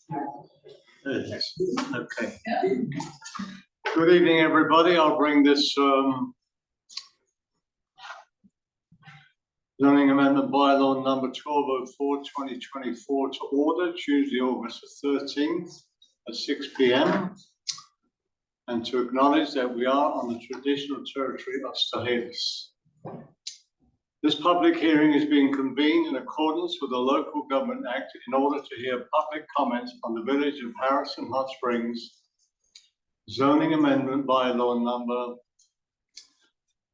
Yes. Okay. Good evening, everybody. I'll bring this zoning amendment bylaw number 1204/2024 to order, Tuesday, August the 13th at 6 p.m. and to acknowledge that we are on the traditional territory of Stahelis. This public hearing is being convened in accordance with the Local Government Act in order to hear public comments on the Village of Harrison Hot Springs zoning amendment bylaw number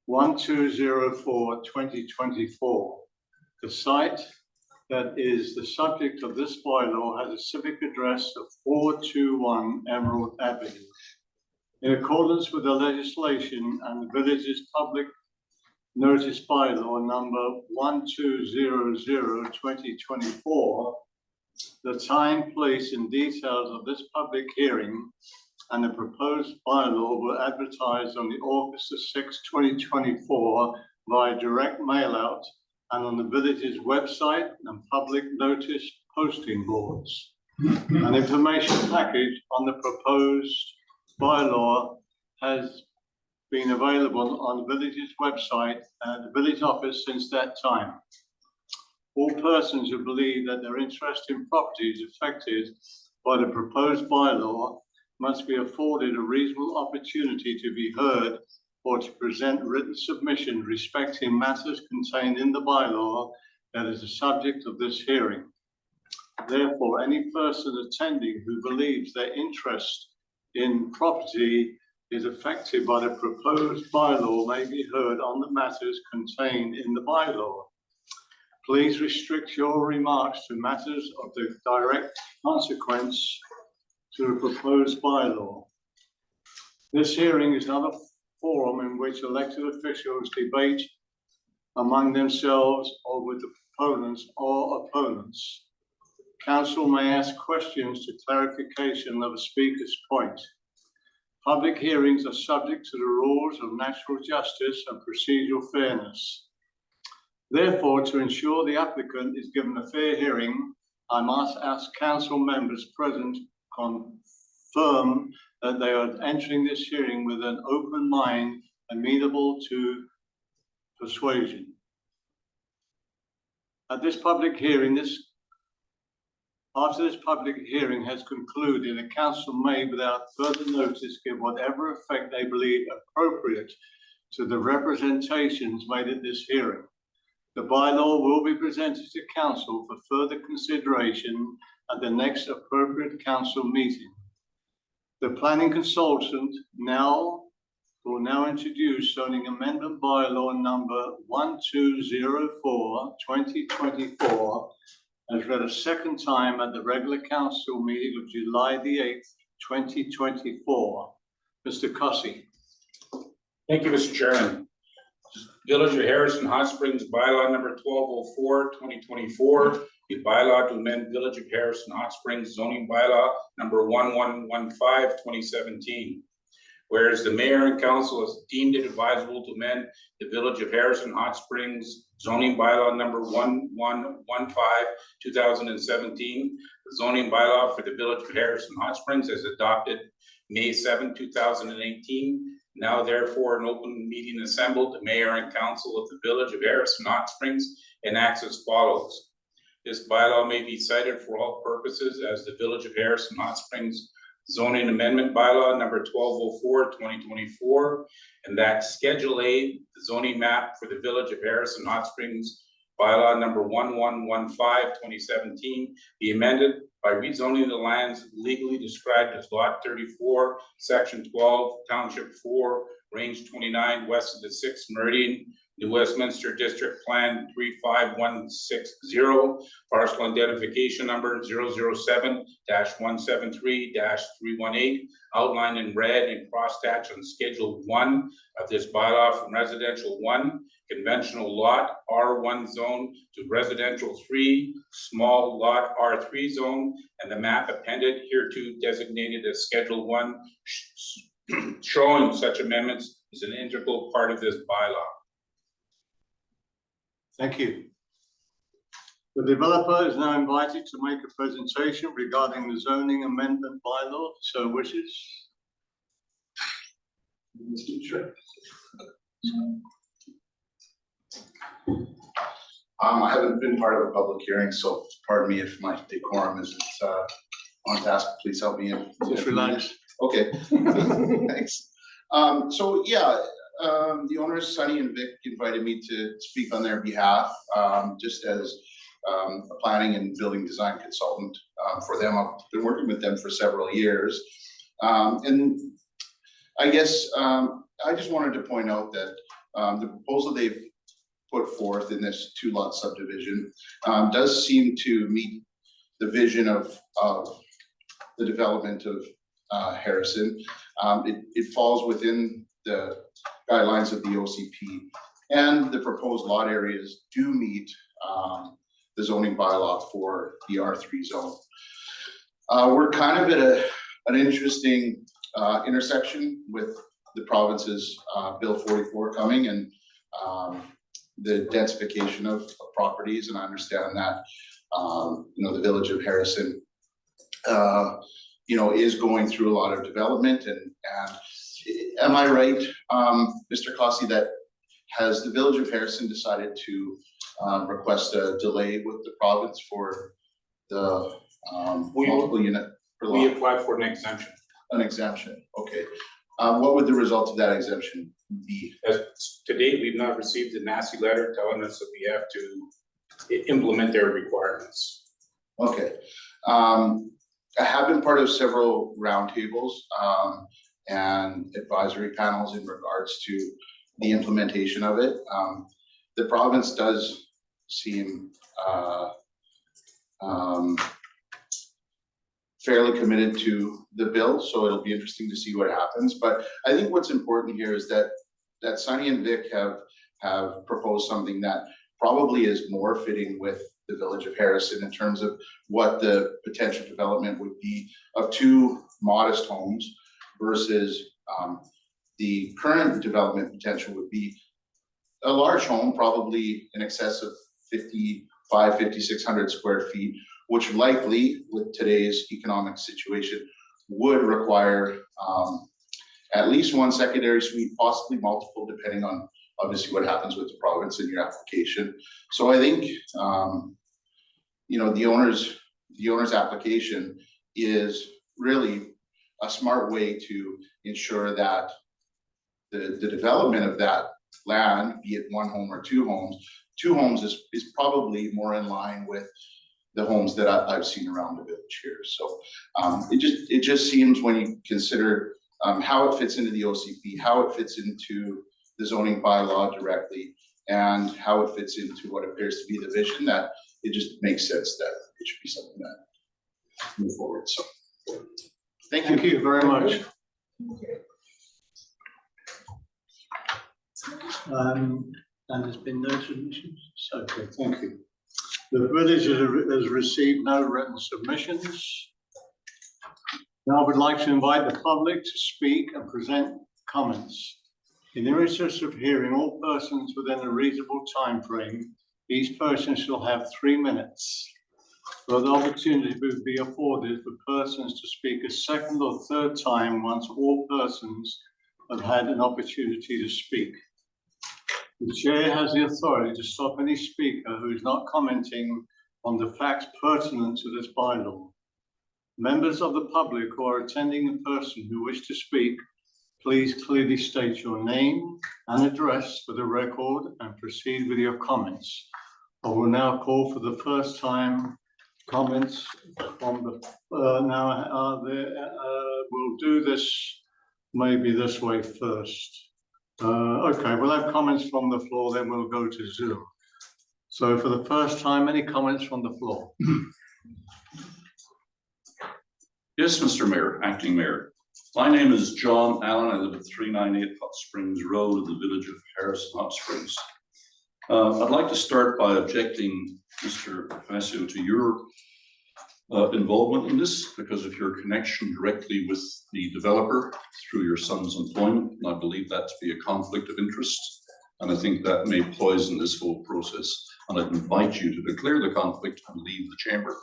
1204/2024. The site that is the subject of this bylaw has a civic address of 421 Emerald Avenue. In accordance with the legislation and the village's public notice bylaw number 1200/2024, the time, place, and details of this public hearing and the proposed bylaw were advertised on the August 6, 2024 via direct mail out and on the village's website and public notice posting boards. An information package on the proposed bylaw has been available on the village's website and the village office since that time. All persons who believe that their interest in property is affected by the proposed bylaw must be afforded a reasonable opportunity to be heard or to present written submission respecting matters contained in the bylaw that is the subject of this hearing. Therefore, any person attending who believes their interest in property is affected by the proposed bylaw may be heard on the matters contained in the bylaw. Please restrict your remarks to matters of the direct consequence to the proposed bylaw. This hearing is not a forum in which elected officials debate among themselves or with the proponents or opponents. Council may ask questions to clarification of a speaker's point. Public hearings are subject to the rules of natural justice and procedural fairness. Therefore, to ensure the applicant is given a fair hearing, I must ask council members present confirm that they are entering this hearing with an open mind, amenable to persuasion. At this public hearing, after this public hearing has concluded, the council may, without further notice, give whatever effect they believe appropriate to the representations made at this hearing. The bylaw will be presented to council for further consideration at the next appropriate council meeting. The planning consultant will now introduce zoning amendment bylaw number 1204/2024 as read a second time at the regular council meeting of July the 8th, 2024. Mr. Cossey. Thank you, Mr. Chairman. Village of Harrison Hot Springs bylaw number 1204/2024, a bylaw to amend Village of Harrison Hot Springs zoning bylaw number 1115/2017. Whereas the mayor and council has deemed it advisable to amend the Village of Harrison Hot Springs zoning bylaw number 1115/2017, the zoning bylaw for the Village of Harrison Hot Springs as adopted May 7, 2018. Now therefore an open meeting assembled, the mayor and council of the Village of Harrison Hot Springs enacts as follows. This bylaw may be cited for all purposes as the Village of Harrison Hot Springs zoning amendment bylaw number 1204/2024, and that Schedule A, the zoning map for the Village of Harrison Hot Springs bylaw number 1115/2017 be amended by rezoning the lands legally described as Lot 34, Section 12, Township 4, Range 29, west of the 6th Meridian, New Westminster District Plan 35160, parcel identification number 007-173-318, outlined in red and crosshatched on Schedule 1 of this bylaw from Residential 1, Conventional Lot R1 zone to Residential 3, Small Lot R3 zone, and the map appended hereto designated as Schedule 1, showing such amendments is an integral part of this bylaw. Thank you. The developer is now invited to make a presentation regarding the zoning amendment bylaw, so wishes. I haven't been part of a public hearing, so pardon me if my decorum isn't on task. Please help me if. Just relax. Okay, thanks. So yeah, the owners, Sunny and Vic, invited me to speak on their behalf, just as a planning and building design consultant for them. I've been working with them for several years. And I guess I just wanted to point out that the proposal they've put forth in this 2-lot subdivision does seem to meet the vision of the development of Harrison. It falls within the guidelines of the OCP, and the proposed lot areas do meet the zoning bylaw for the R3 zone. We're kind of at an interesting intersection with the province's Bill 44 coming, and the densification of properties, and I understand that the village of Harrison is going through a lot of development, and am I right, Mr. Cossey, that has the village of Harrison decided to request a delay with the province for the multiple unit per lot? We applied for an exemption. An exemption, okay. What would the result of that exemption be? As to date, we've not received a nasty letter telling us that we have to implement their requirements. Okay. I have been part of several roundtables and advisory panels in regards to the implementation of it. The province does seem fairly committed to the bill, so it'll be interesting to see what happens. But I think what's important here is that Sunny and Vic have proposed something that probably is more fitting with the village of Harrison in terms of what the potential development would be of 2 modest homes versus the current development potential would be a large home, probably in excess of 5,600 square feet, which likely with today's economic situation would require at least 1 secondary suite, possibly multiple, depending on obviously what happens with the province in your application. So I think the owner's application is really a smart way to ensure that the development of that land, be it 1 home or 2 homes, 2 homes is probably more in line with the homes that I've seen around the village here. So it just seems, when you consider how it fits into the OCP, how it fits into the zoning bylaw directly, and how it fits into what appears to be the vision, that it just makes sense that it should be something that move forward. So Thank you very much. And there's been no submissions? Okay, thank you. The village has received no written submissions. Now I would like to invite the public to speak and present comments. In the interest of hearing all persons within a reasonable time frame, each person shall have 3 minutes. Further opportunity will be afforded for persons to speak a second or third time once all persons have had an opportunity to speak. The chair has the authority to stop any speaker who is not commenting on the facts pertinent to this bylaw. Members of the public who are attending in person who wish to speak, please clearly state your name and address for the record and proceed with your comments. I will now call for the first time comments from the, we'll do this maybe this way first. Okay, we'll have comments from the floor, then we'll go to Zoom. So for the first time, any comments from the floor? Yes, Mr. Mayor, Acting Mayor. My name is John Allen. I live at 398 Hot Springs Road in the village of Harrison Hot Springs. I'd like to start by objecting, Mr. Facio, to your involvement in this because of your connection directly with the developer through your son's employment. And I believe that to be a conflict of interest. And I think that may poison this whole process. and I'd invite you to declare the conflict and leave the chamber.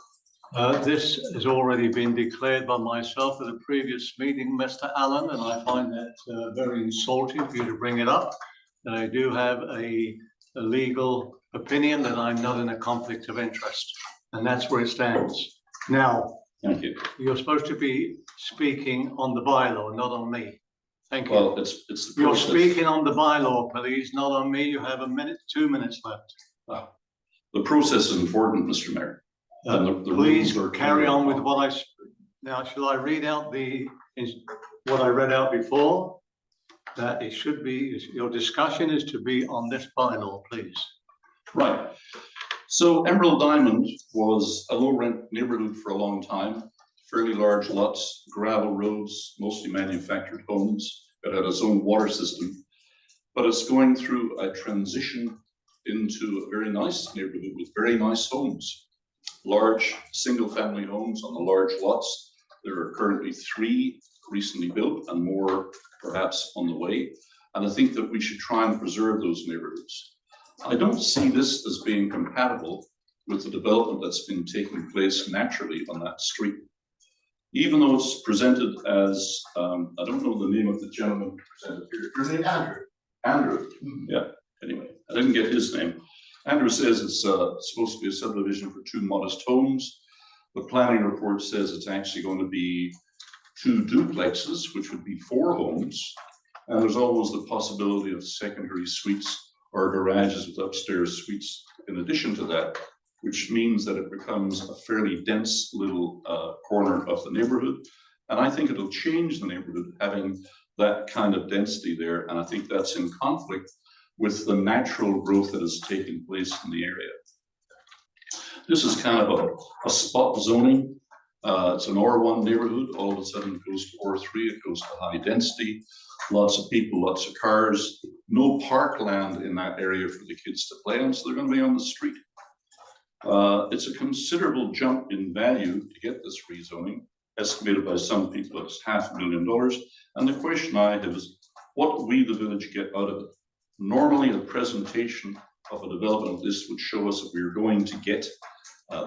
This has already been declared by myself at a previous meeting, Mr. Allen, and I find that very insulting for you to bring it up. And I do have a legal opinion that I'm not in a conflict of interest, and that's where it stands. Now, Thank you. you're supposed to be speaking on the bylaw, not on me. Thank you. Well, it's the You're process. speaking on the bylaw, please, not on me. You have 2 minutes left. The process is important, Mr. Mayor. And the Please rules are carry clear. on with what now, shall I read out what I read out before? That it should be, your discussion is to be on this bylaw, please. Right. So Emerald Diamond was a low rent neighborhood for a long time, fairly large lots, gravel roads, mostly manufactured homes. It had its own water system, but it's going through a transition into a very nice neighborhood with very nice homes. Large single-family homes on the large lots. There are currently 3 recently built and more perhaps on the way. And I think that we should try and preserve those neighborhoods. I don't see this as being compatible with the development that's been taking place naturally on that street. Even though it's presented as, I don't know the name of the gentleman presented here. Your name, Andrew? Andrew, yeah, anyway, I didn't get his name. Andrew says it's supposed to be a subdivision for 2 modest homes. The planning report says it's actually going to be 2 duplexes, which would be 4 homes. And there's always the possibility of secondary suites or garages with upstairs suites in addition to that, which means that it becomes a fairly dense little corner of the neighborhood. And I think it'll change the neighborhood having that kind of density there. And I think that's in conflict with the natural growth that has taken place in the area. This is kind of a spot zoning. It's an R1 neighborhood. All of a sudden it goes to R3, it goes to high density, lots of people, lots of cars, no parkland in that area for the kids to play on, so they're going to be on the street. It's a considerable jump in value to get this rezoning, estimated by some people as $500,000. And the question I have is, what do we, the village, get out of it? Normally, the presentation of a development of this would show us if we were going to get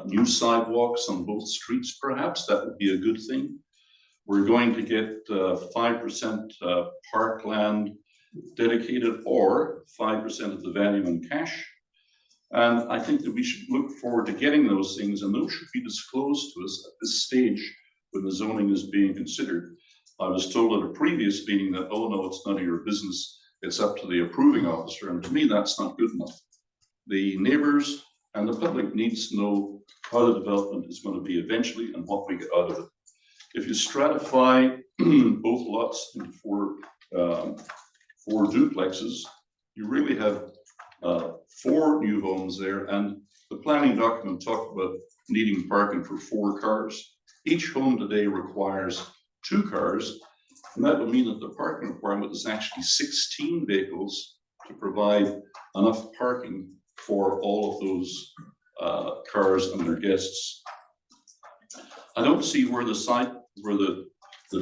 new sidewalks on both streets, perhaps. That would be a good thing. We're going to get 5% parkland dedicated or 5% of the value in cash. And I think that we should look forward to getting those things, and those should be disclosed to us at this stage when the zoning is being considered. I was told at a previous meeting that, oh no, it's none of your business. It's up to the approving officer. And to me, that's not good enough. The neighbors and the public needs to know how the development is going to be eventually and what we get out of it. If you stratify both lots into 4 duplexes, you really have 4 new homes there. And the planning document talked about needing parking for 4 cars. Each home today requires 2 cars. And that would mean that the parking requirement is actually 16 vehicles to provide enough parking for all of those cars and their guests. I don't see where the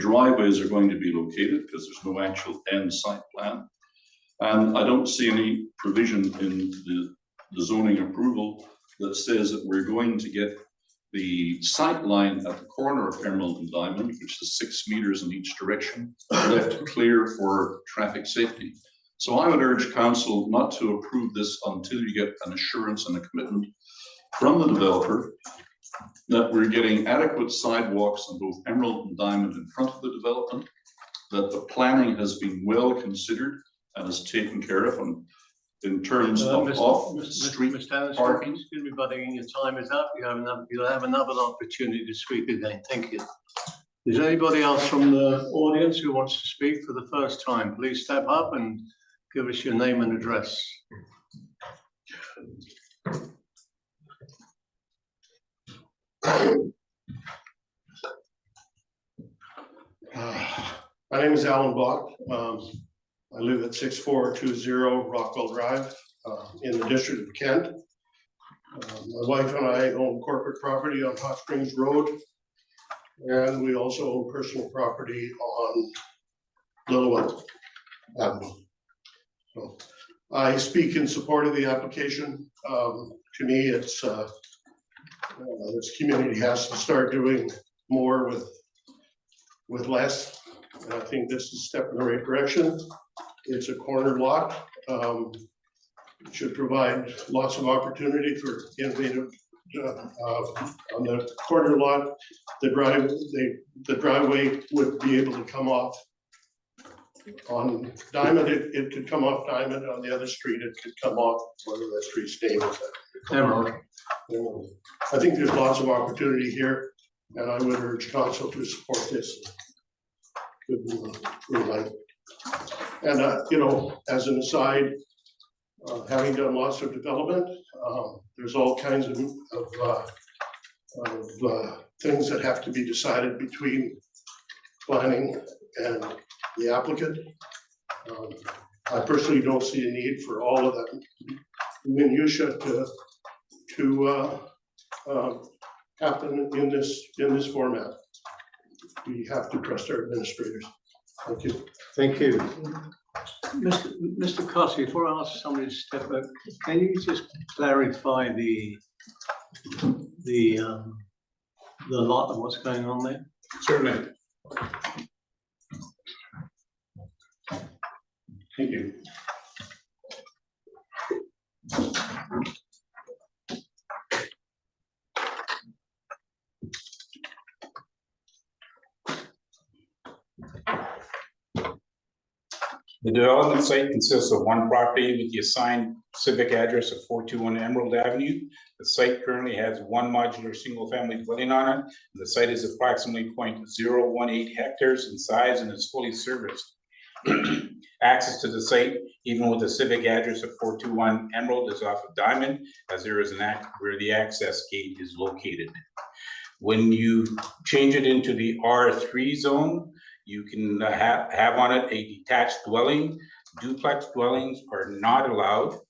driveways are going to be located because there's no actual end site plan. And I don't see any provision in the zoning approval that says that we're going to get the sight line at the corner of Emerald and Diamond, which is 6 meters in each direction, left clear for traffic safety. So I would urge council not to approve this until you get an assurance and a commitment from the developer that we're getting adequate sidewalks on both Emerald and Diamond in front of the development, that the planning has been well considered and is taken care of in terms of off-street parking. Excuse me, buddy, your time is up. You'll have another opportunity to speak again. Thank you. Is there anybody else from the audience who wants to speak for the first time? Please step up and give us your name and address. My name is Alan Block. I live at 6420 Rockwell Drive in the district of Kent. My wife and I own corporate property on Hot Springs Road, and we also own personal property on Lillooet Avenue. So I speak in support of the application. to me, it's, this community has to start doing more with less. And I think this is a step in the right direction. It's a corner lot. It should provide lots of opportunity for innovative, on the corner lot, the driveway would be able to come off on Diamond. It could come off Diamond. On the other street, it could come off one of the street's names. Emerald. I think there's lots of opportunity here, and I would urge council to support this. Green light. And, you know, as an aside, having done lots of development, there's all kinds of things that have to be decided between planning and the applicant. I personally don't see a need for all of that minutia to happen in this format. We have to trust our administrators. Thank you. Thank you. Mr. Cossie, before I ask somebody to step up, can you just clarify the lot and what's going on there? Certainly. Thank you. The development site consists of one property with the assigned civic address of 421 Emerald Avenue. The site currently has one modular single-family dwelling on it. The site is approximately 0.018 hectares in size and is fully serviced. Access to the site, even with a civic address of 421 Emerald, is off of Diamond, as there is where the access gate is located. When you change it into the R3 zone, you can have on it a detached dwelling. Duplex dwellings are not allowed.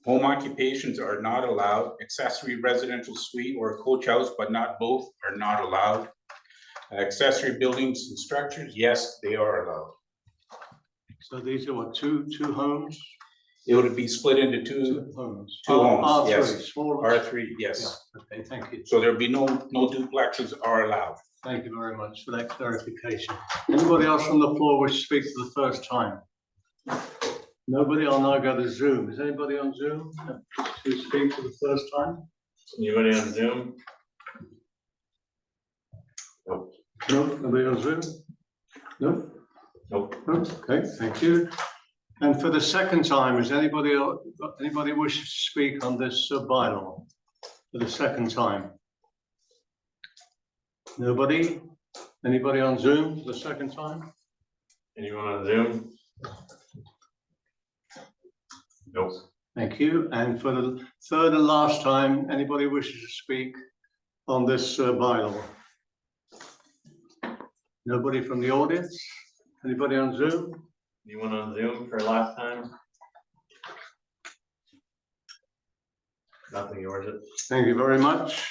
Home occupations are not allowed. Accessory residential suite or a coach house, but not both, are not allowed. Accessory buildings and structures, yes, they are allowed. So these are what, two homes? It would be split into two homes. homes, R3, yes. small. R3, yes. Yeah, okay, thank you. So there'll be no duplexes are allowed. Thank you very much for that clarification. Anybody else on the floor wish to speak for the first time? Nobody? I'll now go to Zoom. Is anybody on Zoom to speak for the first time? Anybody on Zoom? No, nobody on Zoom? No? Nope. No? Okay, thank you. And for the second time, is anybody wish to speak on this bylaw for the second time? Nobody? Anybody on Zoom for the second time? Anyone on Zoom? Nope. Thank you. And for the third and last time, anybody wishes to speak on this bylaw? Nobody from the audience? Anybody on Zoom? Anyone on Zoom for last time? Nothing, yours is. Thank you very much.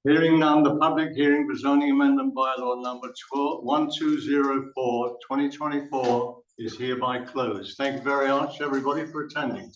Hearing none, the public hearing for zoning amendment bylaw number 12-1204/2024 is hereby closed. Thank you very much, everybody, for attending.